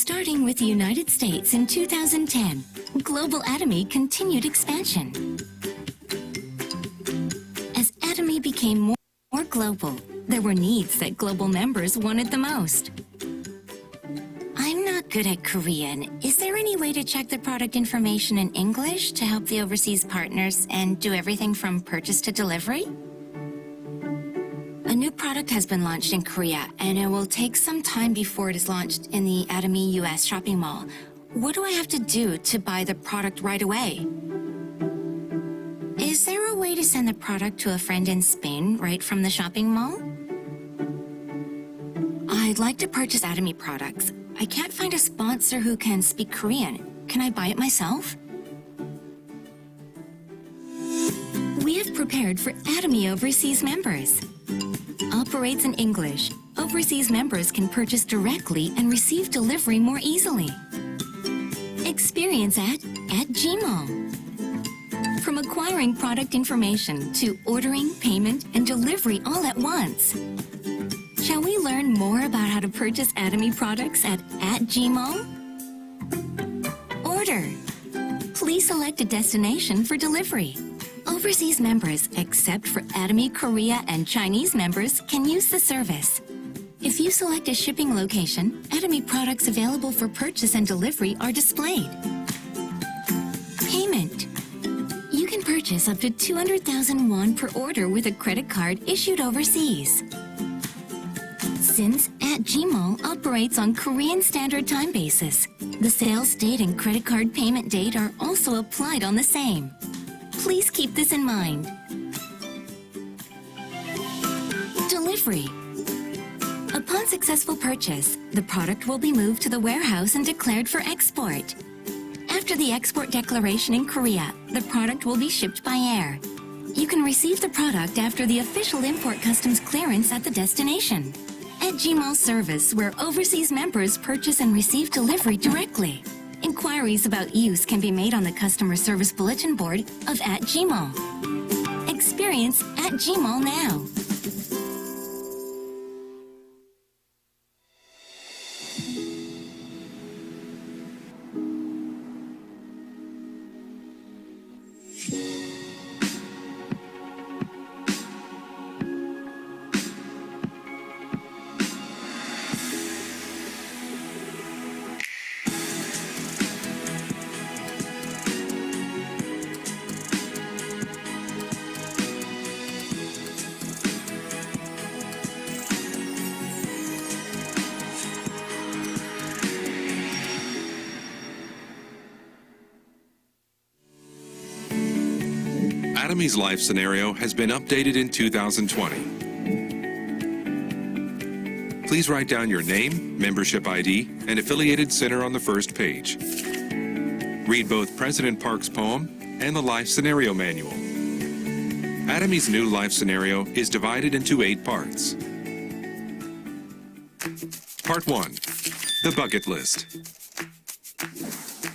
Starting with the United States in 2010, global Atomy continued expansion. As Atomy became more global, there were needs that global members wanted the most. I'm not good at Korean. Is there any way to check the product information in English to help the overseas partners and do everything from purchase to delivery? A new product has been launched in Korea, and it will take some time before it is launched in the Atomy US shopping mall. What do I have to do to buy the product right away? Is there a way to send the product to a friend in Spain right from the shopping mall? I'd like to purchase Atomy products. I can't find a sponsor who can speak Korean. Can I buy it myself? We have prepared for Atomy overseas members. Operates in English. Overseas members can purchase directly and receive delivery more easily. Experience at Gmall. From acquiring product information to ordering, payment, and delivery all at once. Shall we learn more about how to purchase Atomy products at Gmall? Order. Please select a destination for delivery. Overseas members, except for Atomy Korea and Chinese members, can use the service. If you select a shipping location, Atomy products available for purchase and delivery are displayed. Payment. You can purchase up to 200,000 won per order with a credit card issued overseas. Since Gmall operates on Korean Standard Time basis, the sales date and credit card payment date are also applied on the same. Please keep this in mind. Delivery. Upon successful purchase, the product will be moved to the warehouse and declared for export. After the export declaration in Korea, the product will be shipped by air. You can receive the product after the official import customs clearance at the destination. At Gmall service, where overseas members purchase and receive delivery directly. Inquiries about use can be made on the customer service bulletin board of @Gmall. Experience @Gmall now. Atomy's life scenario has been updated in 2020. Please write down your name, membership ID, and affiliated center on the first page. Read both President Park's poem and the life scenario manual. Atomy's new life scenario is divided into 8 parts. Part 1. The bucket list.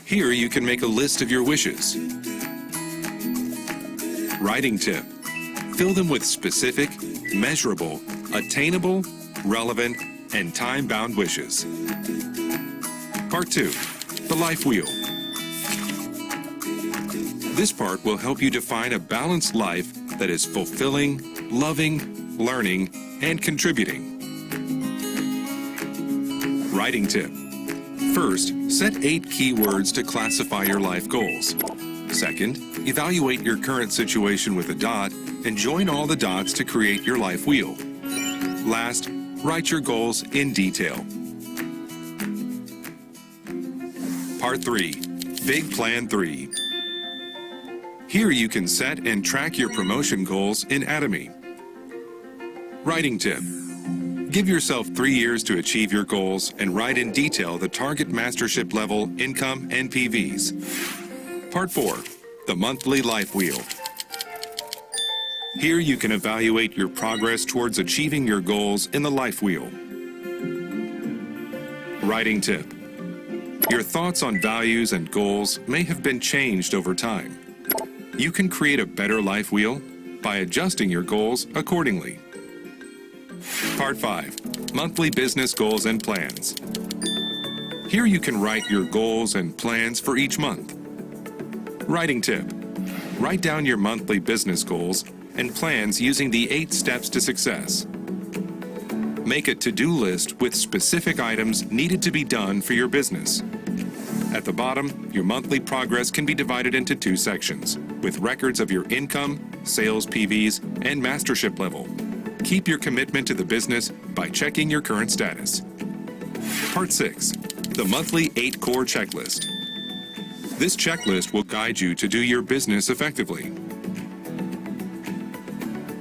Here you can make a list of your wishes. Writing tip. Fill them with specific, measurable, attainable, relevant, and time-bound wishes. Part 2. The life wheel. This part will help you define a balanced life that is fulfilling, loving, learning, and contributing. Writing tip. First, set 8 key words to classify your life goals. Second, evaluate your current situation with a dot and join all the dots to create your life wheel. Last, write your goals in detail. Part 3. Big Plan 3. Here you can set and track your promotion goals in Atomy. Writing tip. Give yourself 3 years to achieve your goals and write in detail the target mastership level, income, and PVs. Part 4. The monthly life wheel. Here you can evaluate your progress towards achieving your goals in the life wheel. Writing tip. Your thoughts on values and goals may have been changed over time. You can create a better life wheel by adjusting your goals accordingly. Part 5. Monthly business goals and plans. Here you can write your goals and plans for each month. Writing tip. Write down your monthly business goals and plans using the 8 steps to success. Make a to-do list with specific items needed to be done for your business. At the bottom, your monthly progress can be divided into 2 sections, with records of your income, sales PVs, and mastership level. Keep your commitment to the business by checking your current status. Part 6. The monthly 8 core checklist. This checklist will guide you to do your business effectively.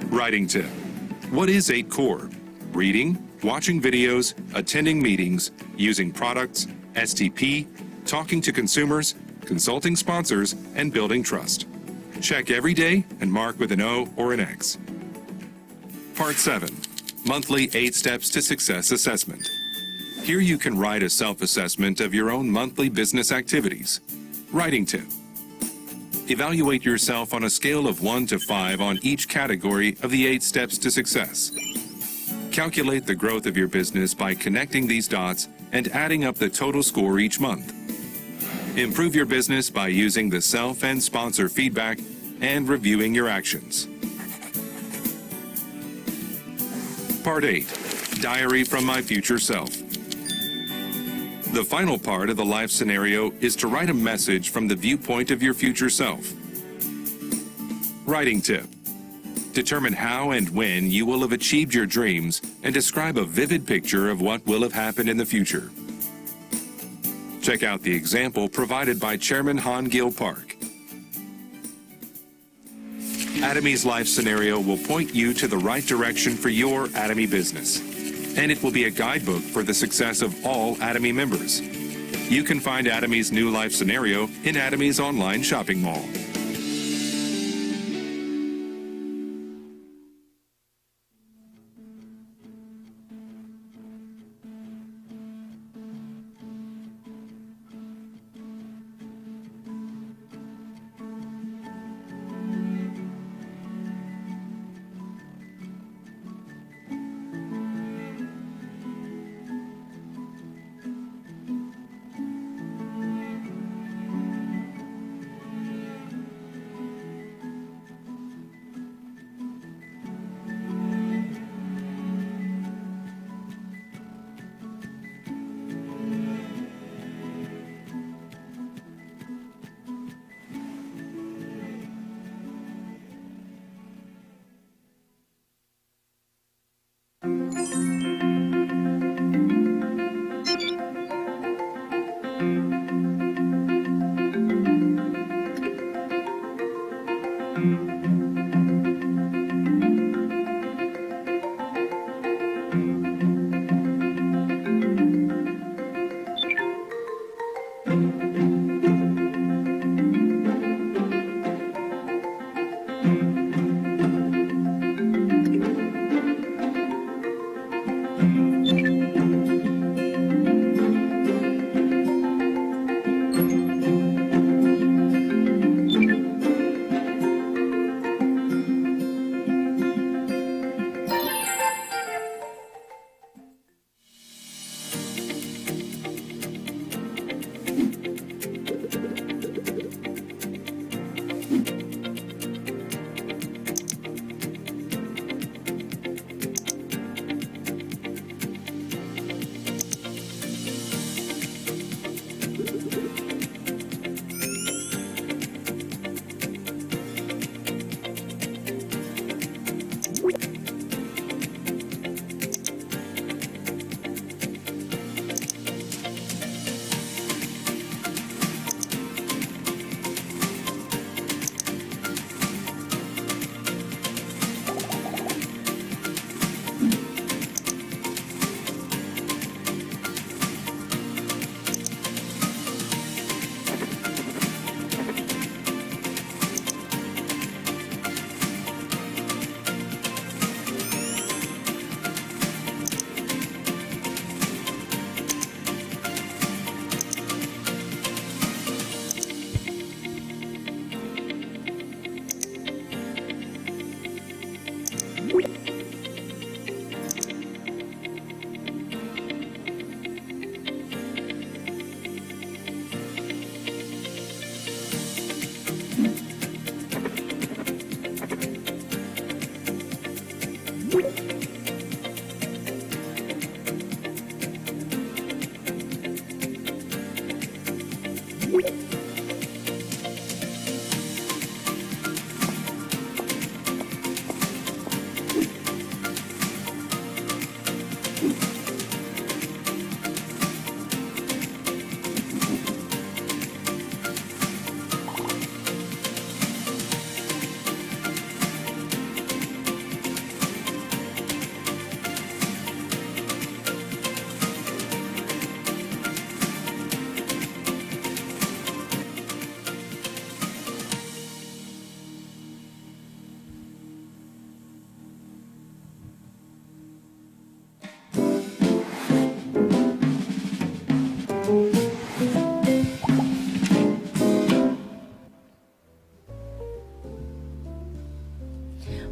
Writing tip. What is 8 core? Reading, watching videos, attending meetings, using products, STP, talking to consumers, consulting sponsors, and building trust. Check every day and mark with an O or an X. Part 7. Monthly 8 Steps to Success Assessment. Here you can write a self-assessment of your own monthly business activities. Writing tip. Evaluate yourself on a scale of 1 to 5 on each category of the 8 steps to success. Calculate the growth of your business by connecting these dots and adding up the total score each month. Improve your business by using the self and sponsor feedback and reviewing your actions. Part 8. Diary from My Future Self. The final part of the life scenario is to write a message from the viewpoint of your future self. Writing tip. Determine how and when you will have achieved your dreams and describe a vivid picture of what will have happened in the future. Check out the example provided by Chairman Han Gil Park. Atomy's life scenario will point you to the right direction for your Atomy business, and it will be a guidebook for the success of all Atomy members. You can find Atomy's new life scenario in Atomy's online shopping mall.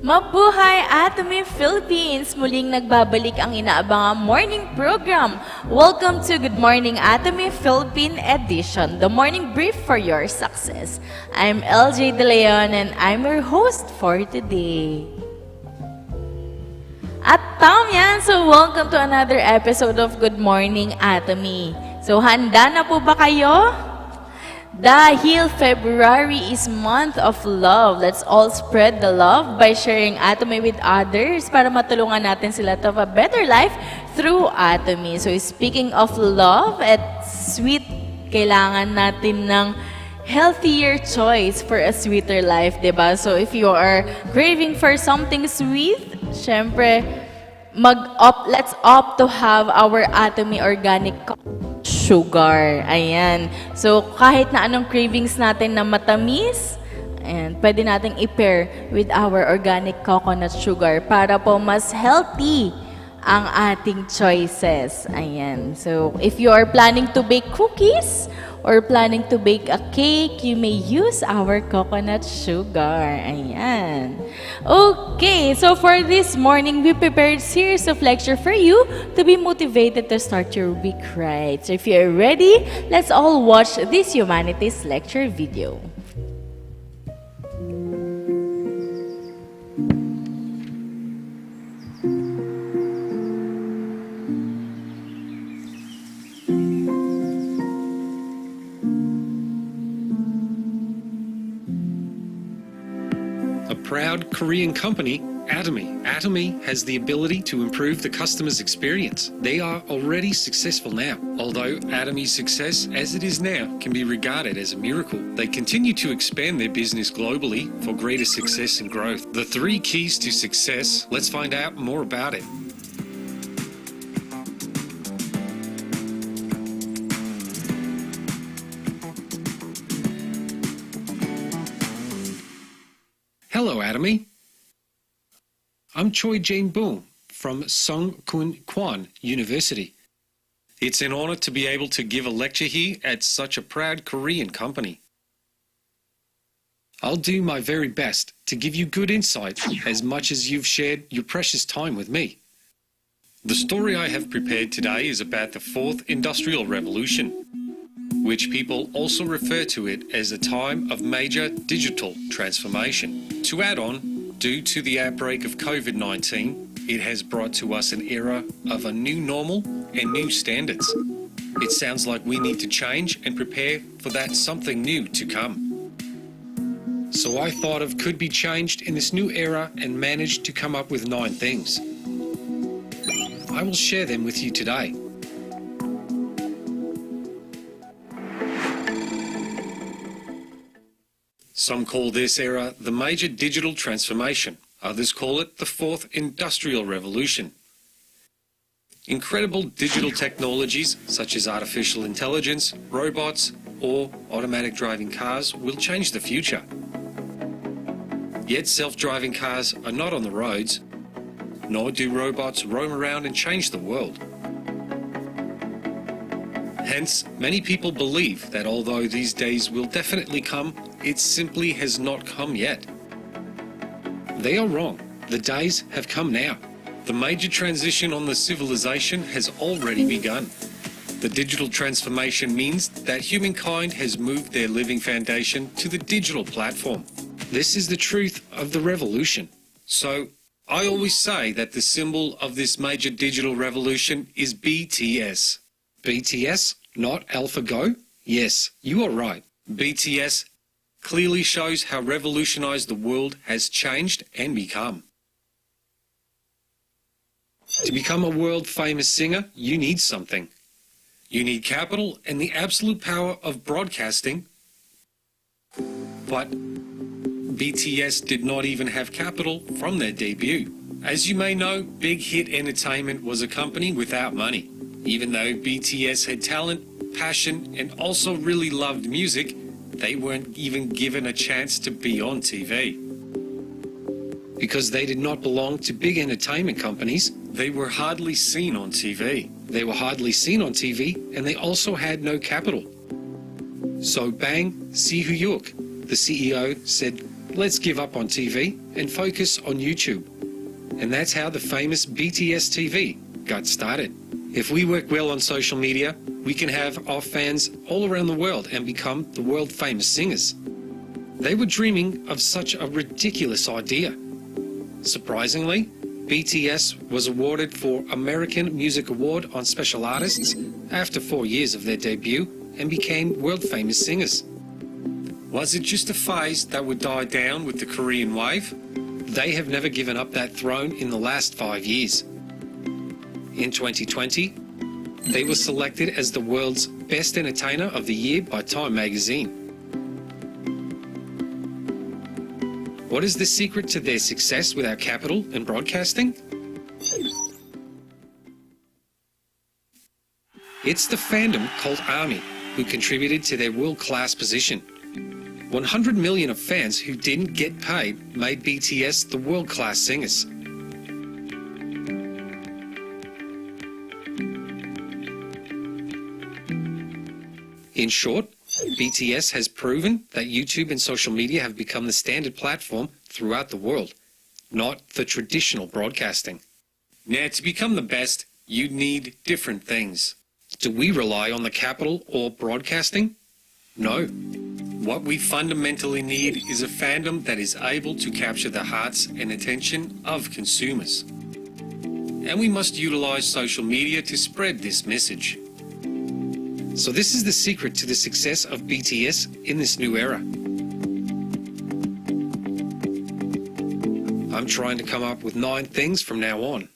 Mabuhay Atomy Philippines! Muling nagbabalik ang inaabangang morning program. Welcome to Good Morning Atomy Philippine Edition, the morning brief for your success. I'm LJ De Leon and I'm your host for today. At yan, so welcome to another episode of Good Morning Atomy. So handa na po ba kayo? Dahil February is month of love, let's all spread the love by sharing Atomy with others para matulungan natin sila to have a better life through Atomy. So speaking of love at sweet, kailangan natin ng healthier choice for a sweeter life, diba? So if you are craving for something sweet, syempre, let's opt to have our Atomy organic sugar. Ayan. So, kahit na anong cravings natin na matamis, ayan, pwede nating i-pair with our organic coconut sugar para po mas healthy ang ating choices. Ayan. So, if you are planning to bake cookies or planning to bake a cake, you may use our coconut sugar. Ayan. Okay, so for this morning, we prepared a series of lecture for you to be motivated to start your week right. So if you're ready, let's all watch this Humanities lecture video. Proud Korean company, Atomy. Atomy has the ability to improve the customer's experience. They are already successful now. Although Atomy's success as it is now can be regarded as a miracle, they continue to expand their business globally for greater success and growth. The 3 keys to success, let's find out more about it. Hello, Atomy. I'm Choi Jane Boom from Sung Kun Kwan University. It's an honor to be able to give a lecture here at such a proud Korean company. I'll do my very best to give you good insight as much as you've shared your precious time with me. The story I have prepared today is about the 4th Industrial Revolution, which people also refer to it as a time of major digital transformation. To add on, due to the outbreak of COVID-19, it has brought to us an era of a new normal and new standards. It sounds like we need to change and prepare for that something new to come. So I thought of could be changed in this new era and managed to come up with 9 things. I will share them with you today. Some call this era the major digital transformation. Others call it the 4th Industrial Revolution. Incredible digital technologies such as artificial intelligence, robots, or automatic driving cars will change the future. Yet self-driving cars are not on the roads, nor do robots roam around and change the world. Hence, many people believe that although these days will definitely come, it simply has not come yet. They are wrong. The days have come now. The major transition on the civilization has already begun. The digital transformation means that humankind has moved their living foundation to the digital platform. This is the truth of the revolution. So, I always say that the symbol of this major digital revolution is BTS. BTS, not AlphaGo? Yes, you are right. BTS clearly shows how revolutionized the world has changed and become. To become a world-famous singer, you need something. You need capital and the absolute power of broadcasting. But BTS did not even have capital from their debut. As you may know, Big Hit Entertainment was a company without money. Even though BTS had talent, passion, and also really loved music, they weren't even given a chance to be on TV. Because they did not belong to big entertainment companies, they were hardly seen on TV. They were hardly seen on TV, and they also had no capital. So Bang Si-hyuk, the CEO, said, let's give up on TV and focus on YouTube. And that's how the famous BTS TV got started. If we work well on social media, we can have our fans all around the world and become the world-famous singers. They were dreaming of such a ridiculous idea. Surprisingly, BTS was awarded for American Music Award on Special Artists after 4 years of their debut and became world-famous singers. Was it just a phase that would die down with the Korean wave? They have never given up that throne in the last 5 years. In 2020, they were selected as the world's best entertainer of the year by Time magazine. What is the secret to their success without capital and broadcasting? It's the fandom called Army who contributed to their world-class position. 100 million of fans who didn't get paid made BTS the world-class singers. In short, BTS has proven that YouTube and social media have become the standard platform throughout the world, not the traditional broadcasting. Now, to become the best, you need different things. Do we rely on the capital or broadcasting? No. What we fundamentally need is a fandom that is able to capture the hearts and attention of consumers. And we must utilize social media to spread this message. So this is the secret to the success of BTS in this new era. I'm trying to come up with 9 things from now on.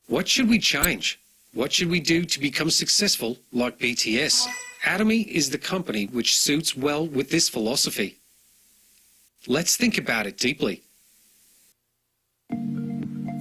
What should we change? What should we do to become successful like BTS? Atomy is the company which suits well with this philosophy. Let's think about it deeply.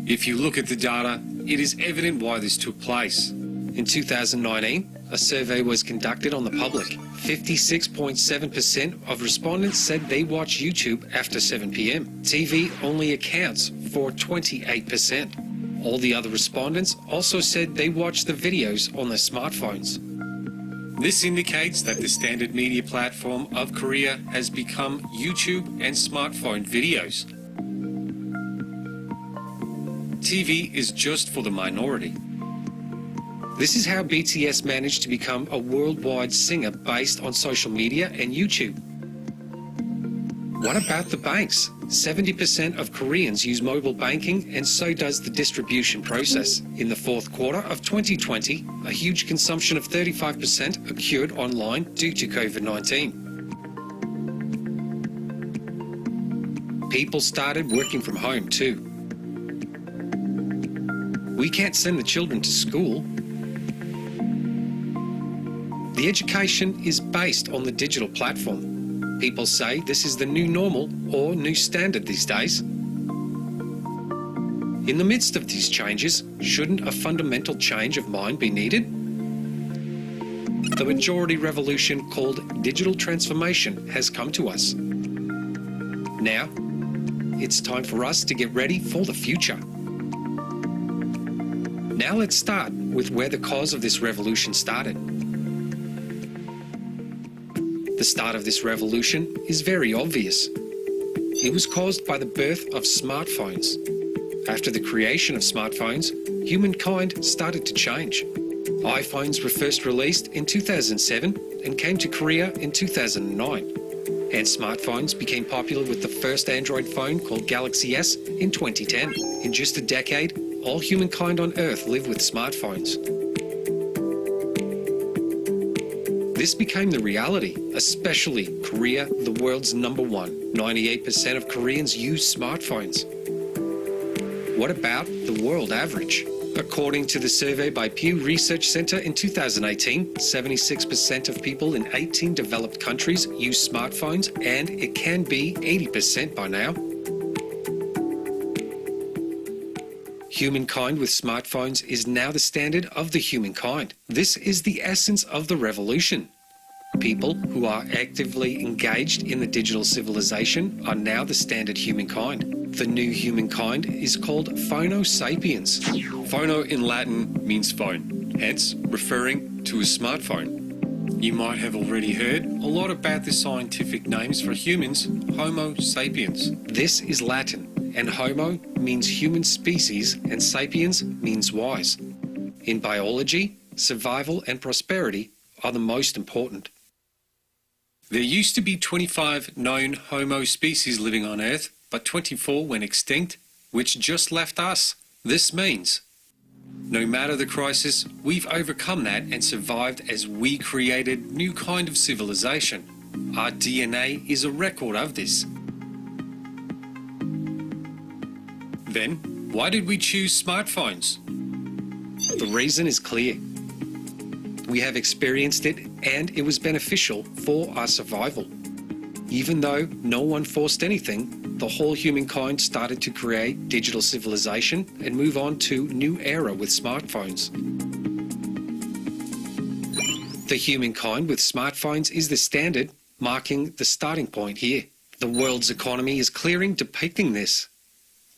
If you look at the data, it is evident why this took place. In 2019, a survey was conducted on the public. 56.7% of respondents said they watch YouTube after 7 p.m. TV only accounts for 28%. All the other respondents also said they watch the videos on their smartphones. This indicates that the standard media platform of Korea has become YouTube and smartphone videos. TV is just for the minority. This is how BTS managed to become a worldwide singer based on social media and YouTube. What about the banks? 70% of Koreans use mobile banking, and so does the distribution process. In the fourth quarter of 2020, a huge consumption of 35% occurred online due to COVID-19. People started working from home too. We can't send the children to school. The education is based on the digital platform. People say this is the new normal or new standard these days. In the midst of these changes, shouldn't a fundamental change of mind be needed? The majority revolution called digital transformation has come to us. Now, it's time for us to get ready for the future. Now let's start with where the cause of this revolution started. The start of this revolution is very obvious. It was caused by the birth of smartphones. After the creation of smartphones, humankind started to change. iPhones were first released in 2007 and came to Korea in 2009. And smartphones became popular with the first Android phone called Galaxy S in 2010. In just a decade, all humankind on Earth lived with smartphones. This became the reality, especially Korea, the world's #1. 98% of Koreans use smartphones. What about the world average? According to the survey by Pew Research Center in 2018, 76% of people in 18 developed countries use smartphones, and it can be 80% by now. Humankind with smartphones is now the standard of the humankind. This is the essence of the revolution. People who are actively engaged in the digital civilization are now the standard humankind. The new humankind is called Phono sapiens. Phono in Latin means phone, hence referring to a smartphone. You might have already heard a lot about the scientific names for humans, Homo sapiens. This is Latin, and Homo means human species and sapiens means wise. In biology, survival and prosperity are the most important. There used to be 25 known Homo species living on Earth, but 24 went extinct, which just left us. This means, no matter the crisis, we've overcome that and survived as we created new kind of civilization. Our DNA is a record of this. Then, why did we choose smartphones? The reason is clear. We have experienced it and it was beneficial for our survival. Even though no one forced anything, the whole humankind started to create digital civilization and move on to new era with smartphones. The humankind with smartphones is the standard, marking the starting point here. The world's economy is clearing, depicting this.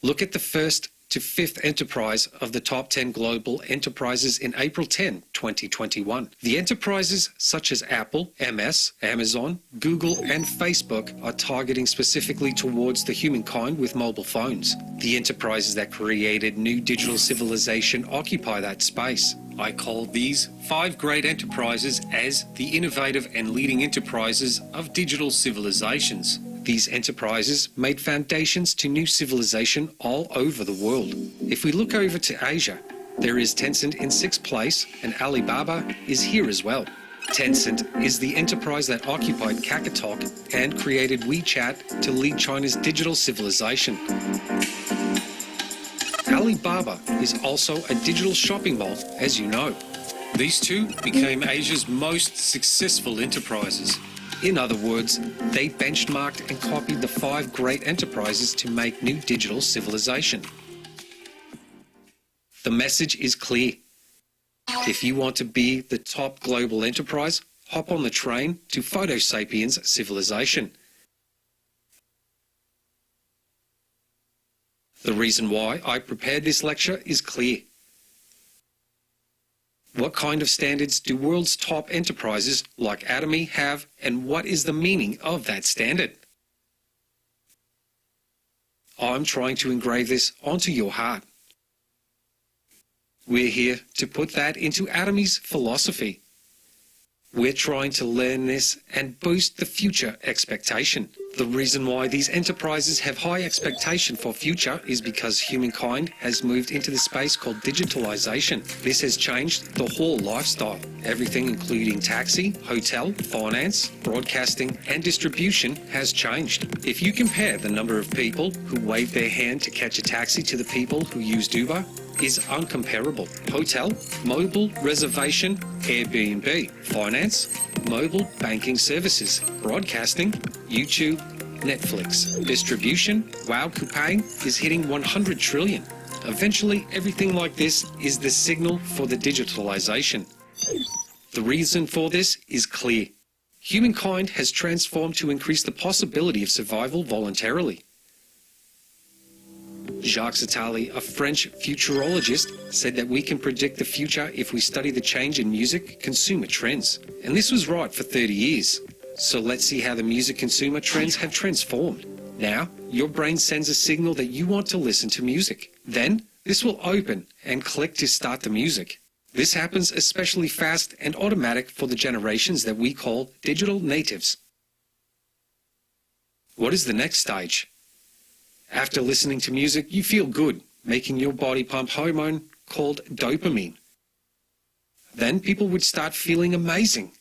Look at the first to fifth enterprise of the top 10 global enterprises in April 10, 2021. The enterprises such as Apple, MS, Amazon, Google and Facebook are targeting specifically towards the humankind with mobile phones. The enterprises that created new digital civilization occupy that space. I call these 5 great enterprises as the innovative and leading enterprises of digital civilizations. These enterprises made foundations to new civilization all over the world. If we look over to Asia, there is Tencent in 6th place and Alibaba is here as well. Tencent is the enterprise that occupied Kakatok and created WeChat to lead China's digital civilization. Alibaba is also a digital shopping mall, as you know. These two became Asia's most successful enterprises. In other words, they benchmarked and copied the 5 great enterprises to make new digital civilization. The message is clear. If you want to be the top global enterprise, hop on the train to Phono sapiens civilization. The reason why I prepared this lecture is clear. What kind of standards do world's top enterprises like Atomy have, and what is the meaning of that standard? I'm trying to engrave this onto your heart. We're here to put that into Atomy's philosophy. We're trying to learn this and boost the future expectation. The reason why these enterprises have high expectation for future is because humankind has moved into the space called digitalization. This has changed the whole lifestyle. Everything including taxi, hotel, finance, broadcasting and distribution has changed. If you compare the number of people who wave their hand to catch a taxi to the people who use Uber, is uncomparable. Hotel, mobile reservation, Airbnb, finance, mobile banking services, broadcasting, YouTube, Netflix, distribution, Wow Coupang is hitting 100 trillion. Eventually, everything like this is the signal for the digitalization. The reason for this is clear. Humankind has transformed to increase the possibility of survival voluntarily. Jacques Attali, a French futurologist, said that we can predict the future if we study the change in music consumer trends. And this was right for 30 years. So let's see how the music consumer trends have transformed. Now, your brain sends a signal that you want to listen to music. Then, this will open and click to start the music. This happens especially fast and automatic for the generations that we call digital natives. What is the next stage? After listening to music, you feel good, making your body pump hormone called dopamine. Then people would start feeling amazing.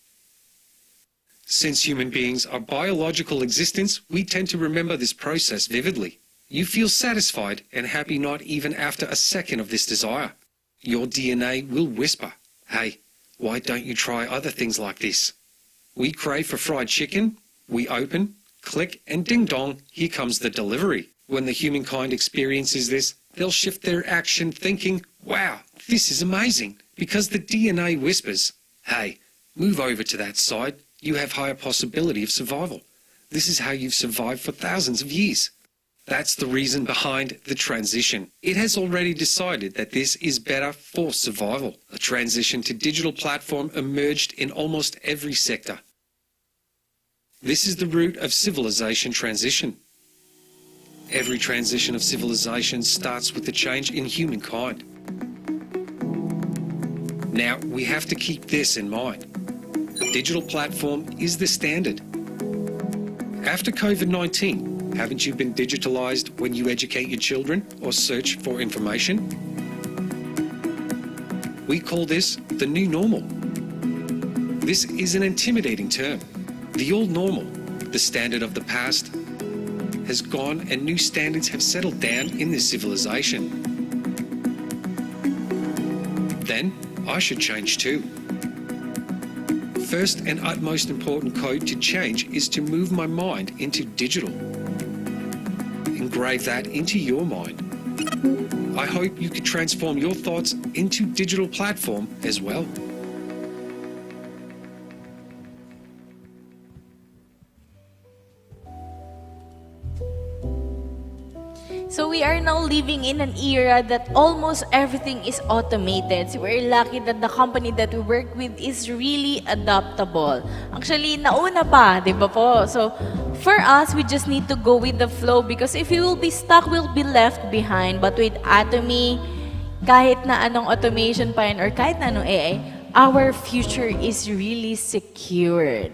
Since human beings are biological existence, we tend to remember this process vividly. You feel satisfied and happy not even after a second of this desire. Your DNA will whisper, hey, why don't you try other things like this? We crave for fried chicken, we open, click, and ding dong, here comes the delivery. When the humankind experiences this, they'll shift their action thinking, wow, this is amazing, because the DNA whispers, hey, move over to that side, you have higher possibility of survival. This is how you've survived for thousands of years. That's the reason behind the transition. It has already decided that this is better for survival. A transition to digital platform emerged in almost every sector. This is the root of civilization transition. Every transition of civilization starts with the change in humankind. Now, we have to keep this in mind. A digital platform is the standard. After COVID-19, haven't you been digitalized when you educate your children or search for information? We call this the new normal. This is an intimidating term. The old normal, the standard of the past, has gone and new standards have settled down in this civilization. Then I should change too. First and utmost important code to change is to move my mind into digital. Engrave that into your mind. I hope you could transform your thoughts into digital platform as well. So we are now living in an era that almost everything is automated. So we're lucky that the company that we work with is really adaptable. Actually, nauna pa, di ba po? So for us, we just need to go with the flow because if we will be stuck, we'll be left behind. But with Atomy, kahit na anong automation pa yan or kahit na anong AI, our future is really secured.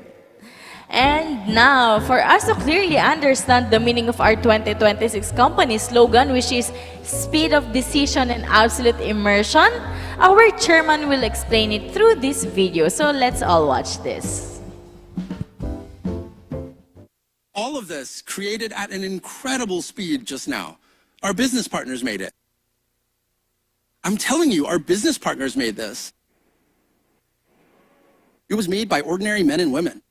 And now, for us to clearly understand the meaning of our 2026 company slogan, which is speed of decision and absolute immersion, our chairman will explain it through this video. So let's all watch this. All of this created at an incredible speed just now. Our business partners made it. I'm telling you, our business partners made this. It was made by ordinary men and women.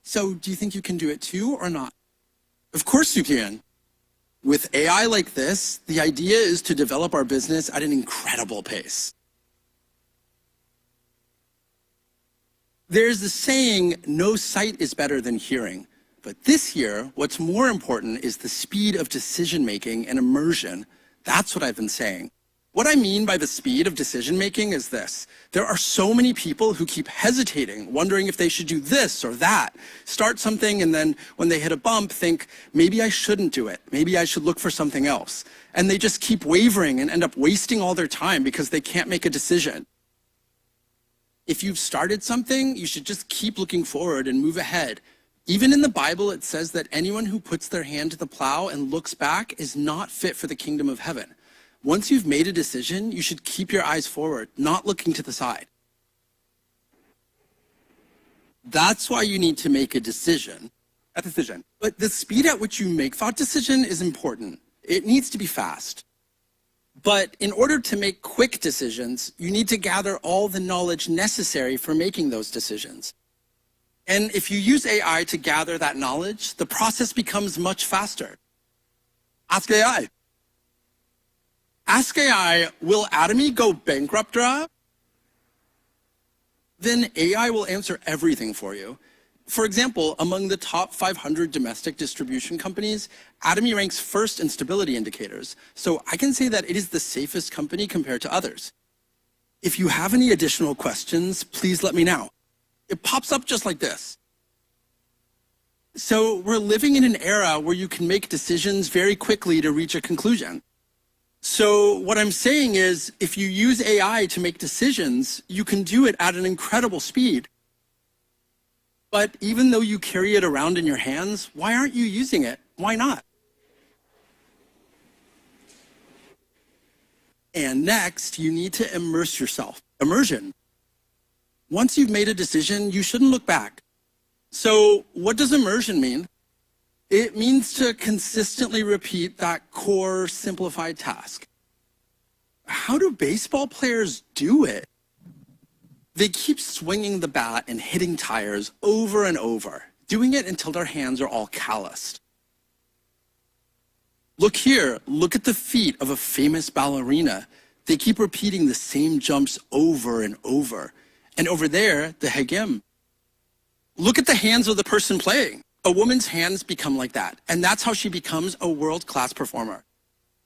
So do you think you can do it too or not? Of course you can. With AI like this, the idea is to develop our business at an incredible pace. There's the saying, no sight is better than hearing. But this year, what's more important is the speed of decision-making and immersion. That's what I've been saying. What I mean by the speed of decision-making is this. There are so many people who keep hesitating, wondering if they should do this or that, start something, and then when they hit a bump, think, maybe I shouldn't do it. Maybe I should look for something else. And they just keep wavering and end up wasting all their time because they can't make a decision. If you've started something, you should just keep looking forward and move ahead. Even in the Bible, it says that anyone who puts their hand to the plow and looks back is not fit for the kingdom of heaven. Once you've made a decision, you should keep your eyes forward, not looking to the side. That's why you need to make a decision. But the speed at which you make that decision is important. It needs to be fast. But in order to make quick decisions, you need to gather all the knowledge necessary for making those decisions. And if you use AI to gather that knowledge, the process becomes much faster. Ask AI. Ask AI, will Atomy go bankrupt, Ra? Then AI will answer everything for you. For example, among the top 500 domestic distribution companies, Atomy ranks first in stability indicators. So I can say that it is the safest company compared to others. If you have any additional questions, please let me know. It pops up just like this. So we're living in an era where you can make decisions very quickly to reach a conclusion. So what I'm saying is, if you use AI to make decisions, you can do it at an incredible speed. But even though you carry it around in your hands, why aren't you using it? Why not? And next, you need to immerse yourself. Immersion. Once you've made a decision, you shouldn't look back. So what does immersion mean? It means to consistently repeat that core simplified task. How do baseball players do it? They keep swinging the bat and hitting tires over and over, doing it until their hands are all calloused. Look here, look at the feet of a famous ballerina. They keep repeating the same jumps over and over. And over there, the hegem. Look at the hands of the person playing. A woman's hands become like that, and that's how she becomes a world-class performer.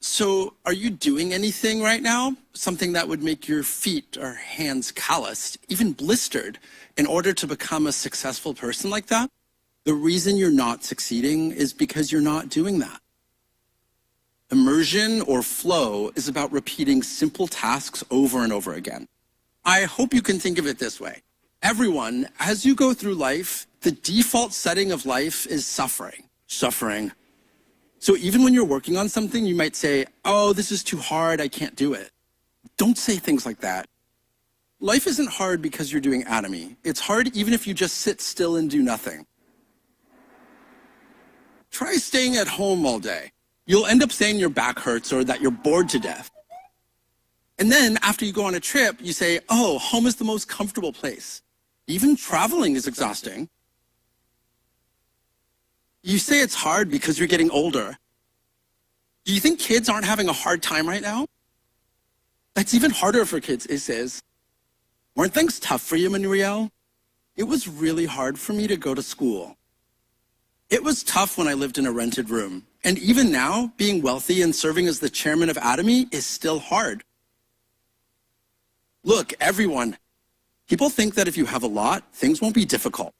So are you doing anything right now? Something that would make your feet or hands calloused, even blistered, in order to become a successful person like that? The reason you're not succeeding is because you're not doing that. Immersion or flow is about repeating simple tasks over and over again. I hope you can think of it this way. Everyone, as you go through life, the default setting of life is suffering. Suffering. So even when you're working on something, you might say, oh, this is too hard, I can't do it. Don't say things like that. Life isn't hard because you're doing Atomy. It's hard even if you just sit still and do nothing. Try staying at home all day. You'll end up saying your back hurts or that you're bored to death. And then after you go on a trip, you say, oh, home is the most comfortable place. Even traveling is exhausting. You say it's hard because you're getting older. Do you think kids aren't having a hard time right now? That's even harder for kids, it says. Weren't things tough for you, Manuel? It was really hard for me to go to school. It was tough when I lived in a rented room. And even now, being wealthy and serving as the chairman of Atomy is still hard. Look, everyone, people think that if you have a lot, things won't be difficult.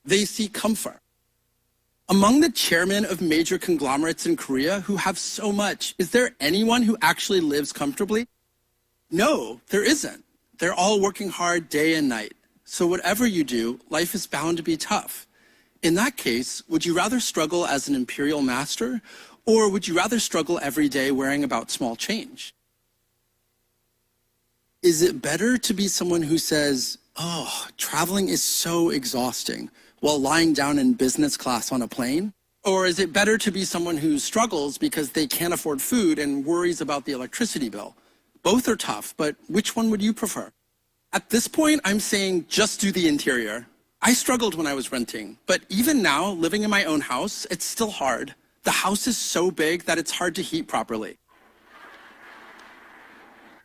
They seek comfort. Among the chairmen of major conglomerates in Korea who have so much, is there anyone who actually lives comfortably? No, there isn't. They're all working hard day and night. So whatever you do, life is bound to be tough. In that case, would you rather struggle as an imperial master, or would you rather struggle every day worrying about small change? Is it better to be someone who says, oh, traveling is so exhausting, while lying down in business class on a plane? Or is it better to be someone who struggles because they can't afford food and worries about the electricity bill? Both are tough, but which one would you prefer? At this point, I'm saying just do the interior. I struggled when I was renting, but even now, living in my own house, it's still hard. The house is so big that it's hard to heat properly.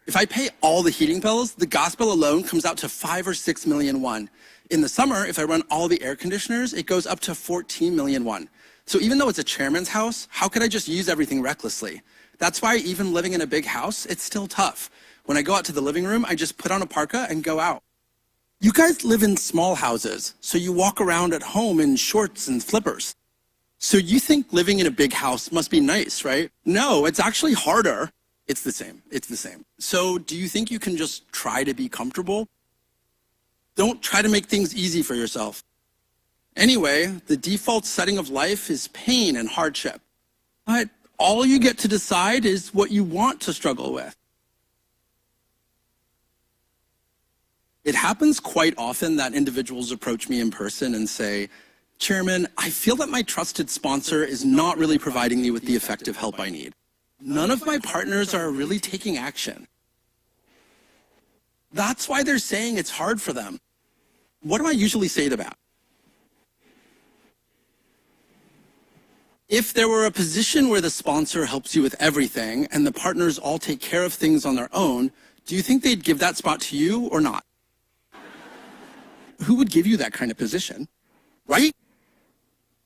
If I pay all the heating bills, the gas bill alone comes out to 5 or 6 million won. In the summer, if I run all the air conditioners, it goes up to 14 million won. So even though it's a chairman's house, how could I just use everything recklessly? That's why even living in a big house, it's still tough. When I go out to the living room, I just put on a parka and go out. You guys live in small houses, so you walk around at home in shorts and flippers. So you think living in a big house must be nice, right? No, it's actually harder. It's the same. It's the same. So do you think you can just try to be comfortable? Don't try to make things easy for yourself. Anyway, the default setting of life is pain and hardship. But all you get to decide is what you want to struggle with. It happens quite often that individuals approach me in person and say, Chairman, I feel that my trusted sponsor is not really providing me with the effective help I need. None of my partners are really taking action. That's why they're saying it's hard for them. What do I usually say to that? If there were a position where the sponsor helps you with everything and the partners all take care of things on their own, do you think they'd give that spot to you or not? Who would give you that kind of position, right?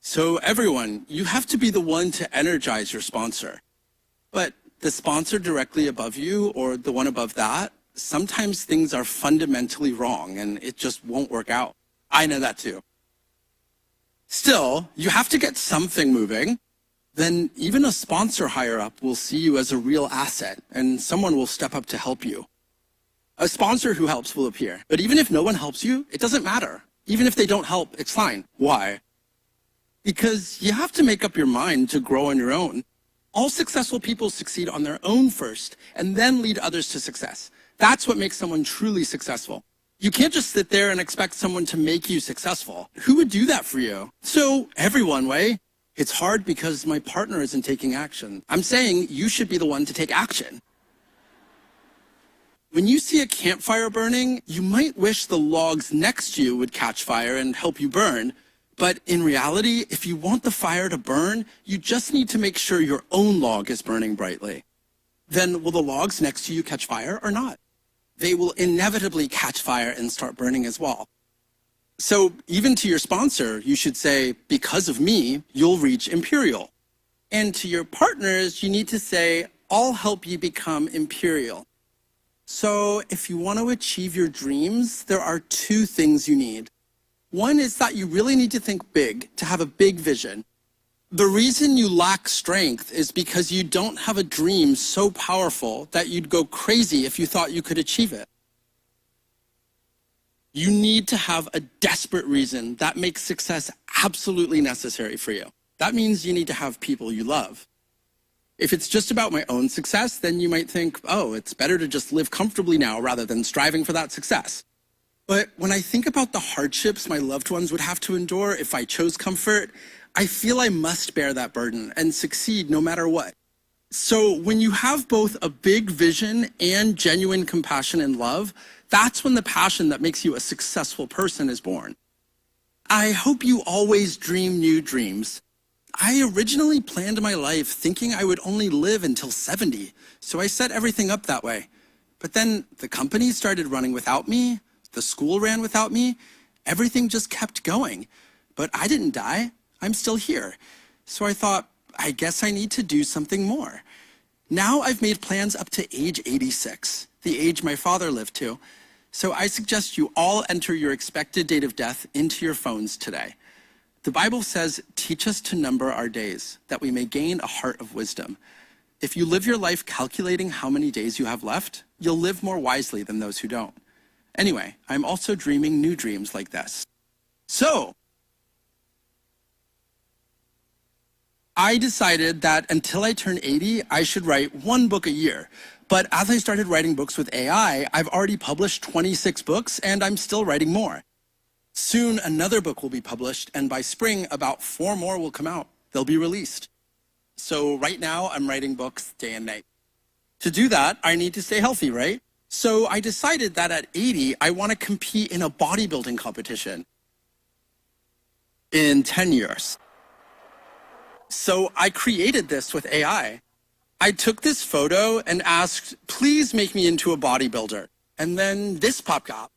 So everyone, you have to be the one to energize your sponsor. But the sponsor directly above you or the one above that, sometimes things are fundamentally wrong and it just won't work out. I know that too. Still, you have to get something moving. Then even a sponsor higher up will see you as a real asset and someone will step up to help you. A sponsor who helps will appear. But even if no one helps you, it doesn't matter. Even if they don't help, it's fine. Why? Because you have to make up your mind to grow on your own. All successful people succeed on their own first and then lead others to success. That's what makes someone truly successful. You can't just sit there and expect someone to make you successful. Who would do that for you? So everyone, It's hard because my partner isn't taking action. I'm saying you should be the one to take action. When you see a campfire burning, you might wish the logs next to you would catch fire and help you burn. But in reality, if you want the fire to burn, you just need to make sure your own log is burning brightly. Then will the logs next to you catch fire or not? They will inevitably catch fire and start burning as well. So even to your sponsor, you should say, because of me, you'll reach Imperial. And to your partners, you need to say, I'll help you become Imperial. So if you want to achieve your dreams, there are two things you need. One is that you really need to think big, to have a big vision. The reason you lack strength is because you don't have a dream so powerful that you'd go crazy if you thought you could achieve it. You need to have a desperate reason that makes success absolutely necessary for you. That means you need to have people you love. If it's just about my own success, then you might think, oh, it's better to just live comfortably now rather than striving for that success. But when I think about the hardships my loved ones would have to endure if I chose comfort, I feel I must bear that burden and succeed no matter what. So when you have both a big vision and genuine compassion and love, that's when the passion that makes you a successful person is born. I hope you always dream new dreams. I originally planned my life thinking I would only live until 70, so I set everything up that way. But then the company started running without me, the school ran without me, everything just kept going. But I didn't die, I'm still here. So I thought, I guess I need to do something more. Now I've made plans up to age 86, the age my father lived to. So I suggest you all enter your expected date of death into your phones today. The Bible says, teach us to number our days, that we may gain a heart of wisdom. If you live your life calculating how many days you have left, you'll live more wisely than those who don't. Anyway, I'm also dreaming new dreams like this. So, I decided that until I turn 80, I should write one book a year. But as I started writing books with AI, I've already published 26 books, and I'm still writing more. Soon, another book will be published, and by spring, about 4 more will come out. They'll be released. So right now, I'm writing books day and night. To do that, I need to stay healthy, right? So I decided that at 80, I want to compete in a bodybuilding competition in 10 years. So I created this with AI. I took this photo and asked, please make me into a bodybuilder. And then this popped up.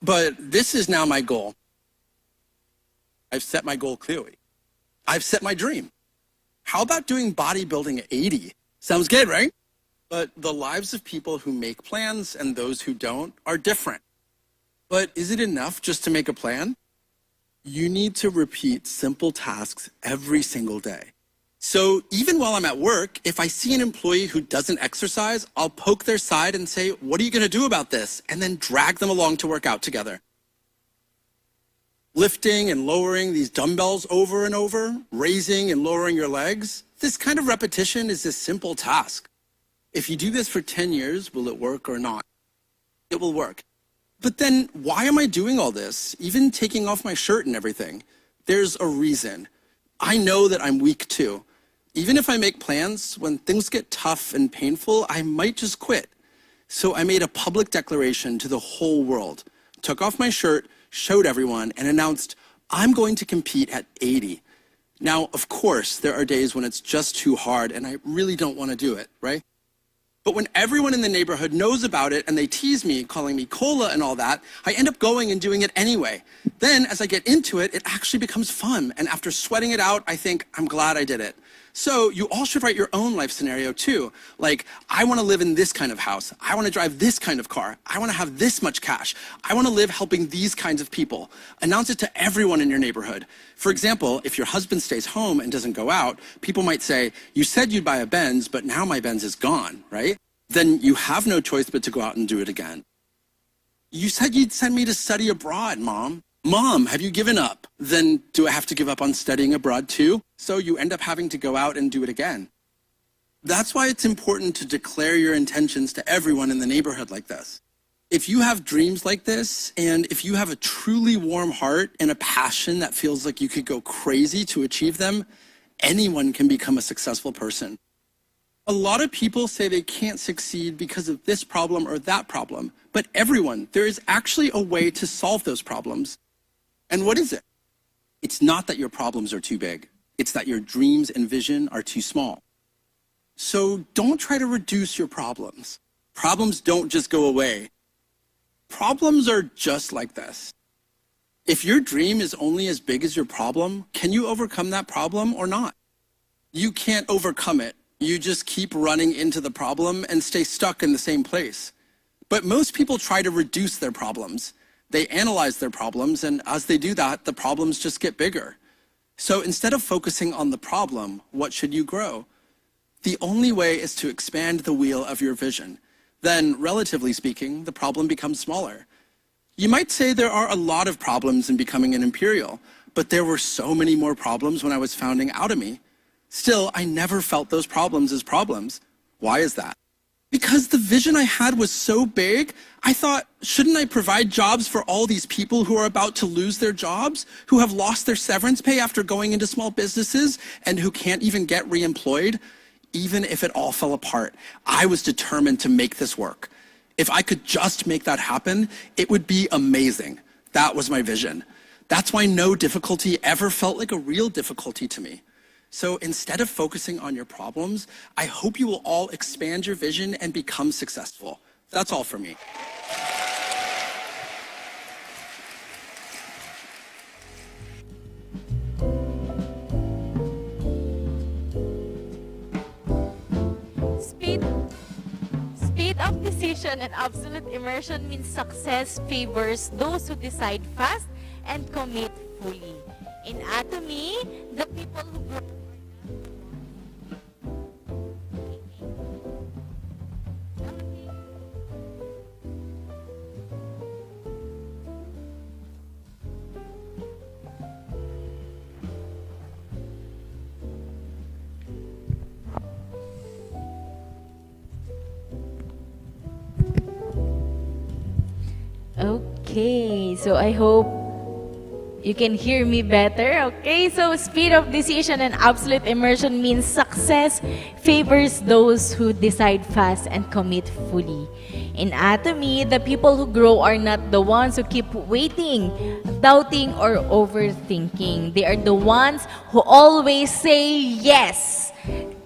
But this is now my goal. I've set my goal clearly. I've set my dream. How about doing bodybuilding at 80? Sounds good, right? But the lives of people who make plans and those who don't are different. But is it enough just to make a plan? You need to repeat simple tasks every single day. So even while I'm at work, if I see an employee who doesn't exercise, I'll poke their side and say, what are you going to do about this? And then drag them along to work out together. Lifting and lowering these dumbbells over and over, raising and lowering your legs, this kind of repetition is a simple task. If you do this for 10 years, will it work or not? It will work. But then why am I doing all this, even taking off my shirt and everything? There's a reason. I know that I'm weak too. Even if I make plans, when things get tough and painful, I might just quit. So I made a public declaration to the whole world, took off my shirt, showed everyone, and announced, I'm going to compete at 80. Now, of course, there are days when it's just too hard and I really don't want to do it, right? But when everyone in the neighborhood knows about it and they tease me, calling me cola and all that, I end up going and doing it anyway. Then, as I get into it, it actually becomes fun. And after sweating it out, I think, I'm glad I did it. So you all should write your own life scenario too. Like, I want to live in this kind of house. I want to drive this kind of car. I want to have this much cash. I want to live helping these kinds of people. Announce it to everyone in your neighborhood. For example, if your husband stays home and doesn't go out, people might say, you said you'd buy a Benz, but now my Benz is gone, right? Then you have no choice but to go out and do it again. You said you'd send me to study abroad, Mom. Mom, have you given up? Then do I have to give up on studying abroad too? So you end up having to go out and do it again. That's why it's important to declare your intentions to everyone in the neighborhood like this. If you have dreams like this, and if you have a truly warm heart and a passion that feels like you could go crazy to achieve them, anyone can become a successful person. A lot of people say they can't succeed because of this problem or that problem, but everyone, there is actually a way to solve those problems. And what is it? It's not that your problems are too big. It's that your dreams and vision are too small. So don't try to reduce your problems. Problems don't just go away. Problems are just like this. If your dream is only as big as your problem, can you overcome that problem or not? You can't overcome it. You just keep running into the problem and stay stuck in the same place. But most people try to reduce their problems. They analyze their problems, and as they do that, the problems just get bigger. So instead of focusing on the problem, what should you grow? The only way is to expand the wheel of your vision. Then, relatively speaking, the problem becomes smaller. You might say there are a lot of problems in becoming an Imperial, but there were so many more problems when I was founding Atomy. Still, I never felt those problems as problems. Why is that? Because the vision I had was so big, I thought, shouldn't I provide jobs for all these people who are about to lose their jobs, who have lost their severance pay after going into small businesses, and who can't even get reemployed? Even if it all fell apart, I was determined to make this work. If I could just make that happen, it would be amazing. That was my vision. That's why no difficulty ever felt like a real difficulty to me. So instead of focusing on your problems, I hope you will all expand your vision and become successful. That's all for me. Speed of decision and absolute immersion means success favors those who decide fast and commit fully. In Atomy, the people who grow Okay, so I hope you can hear me better. Okay, so speed of decision and absolute immersion means success favors those who decide fast and commit fully. In Atomy, the people who grow are not the ones who keep waiting, doubting, or overthinking. They are the ones who always say yes,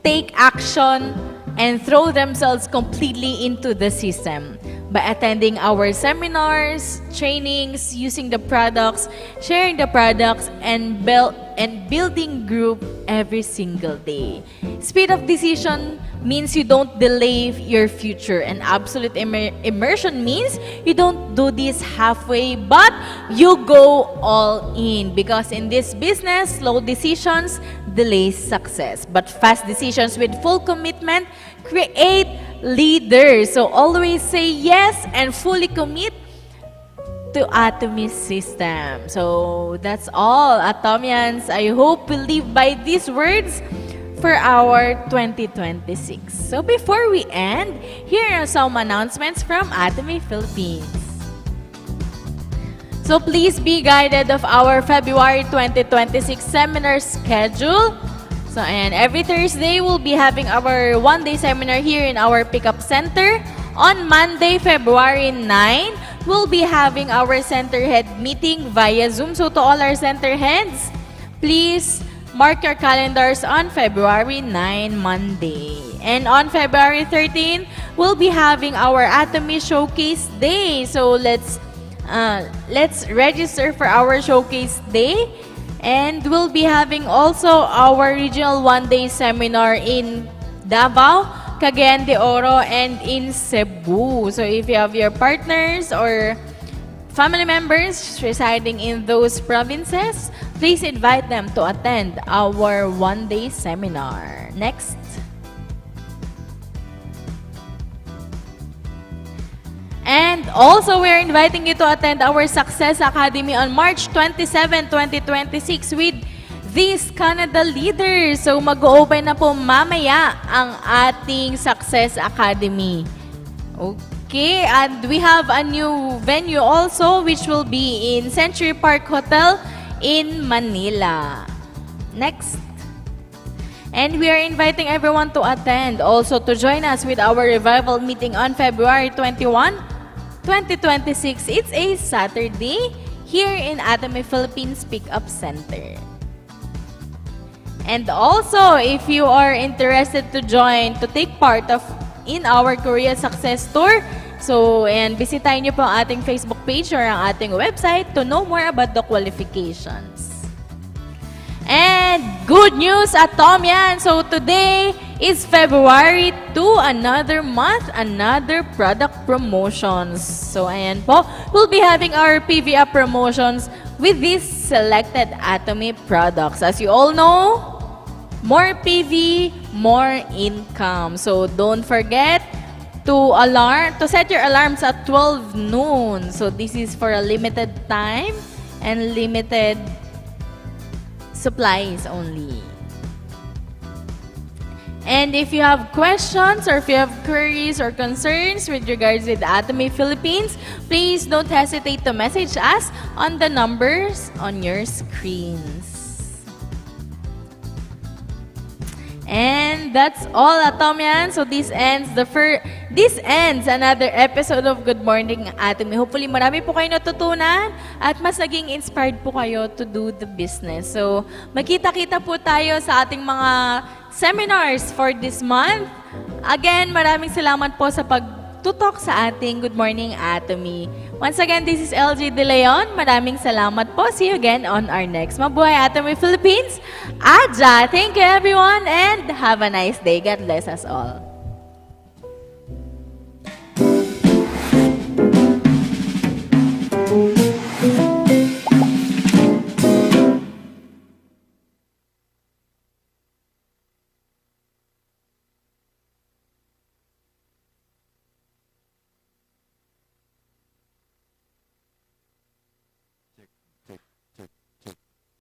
take action, and throw themselves completely into the system. By attending our seminars, trainings, using the products, sharing the products, and building group every single day. Speed of decision means you don't delay your future, and absolute immersion means you don't do this halfway, but you go all in. Because in this business, slow decisions delay success, but fast decisions with full commitment create leaders. So always say yes and fully commit to Atomy system. So that's all, Atomians. I hope we live by these words for our 2026. So before we end, here are some announcements from Atomy Philippines. So please be guided of our February 2026 seminar schedule. So, and every Thursday, we'll be having our one-day seminar here in our pickup center. On Monday, February 9, we'll be having our center head meeting via Zoom. So, to all our center heads, please mark your calendars on February 9, Monday. And on February 13, we'll be having our Atomy Showcase Day. So, let's register for our Showcase Day. And we'll be having also our regional one-day seminar in Davao, Cagayan de Oro, and in Cebu. So if you have your partners or family members residing in those provinces, please invite them to attend our one-day seminar. Next. And also, we're inviting you to attend our Success Academy on March 27, 2026 with these Canada leaders. So, mag-open na po mamaya ang ating Success Academy. Okay, and we have a new venue also, which will be in Century Park Hotel in Manila. Next. And we are inviting everyone to attend, also to join us with our revival meeting on February 21, 2026. It's a Saturday here in Atomy Philippines Pickup Center. And also, if you are interested to join, to take part in our Korea Success Tour, so, and bisitahin niyo po ang ating Facebook page or ang ating website to know more about the qualifications. And good news, Atomian! So today is February 2, another month, another product promotions. So ayan po, we'll be having our PVA promotions with these selected Atomy products. As you all know, more PV, more income. So don't forget to set your alarms at 12 noon. So this is for a limited time and limited supplies only. And if you have questions or if you have queries or concerns with regards with Atomy Philippines, please don't hesitate to message us on the numbers on your screens. And that's all, Atomian. So this ends another episode of Good Morning Atomy. Hopefully marami po kayo natutunan at mas naging inspired po kayo to do the business. So magkita-kita po tayo sa ating mga seminars for this month. Again, maraming salamat po sa pagtutok sa ating Good Morning Atomy. Once again, this is LG De Leon. Maraming salamat po. See you again on our next Mabuhay Atomy Philippines. Aja! Thank you everyone and have a nice day. God bless us all.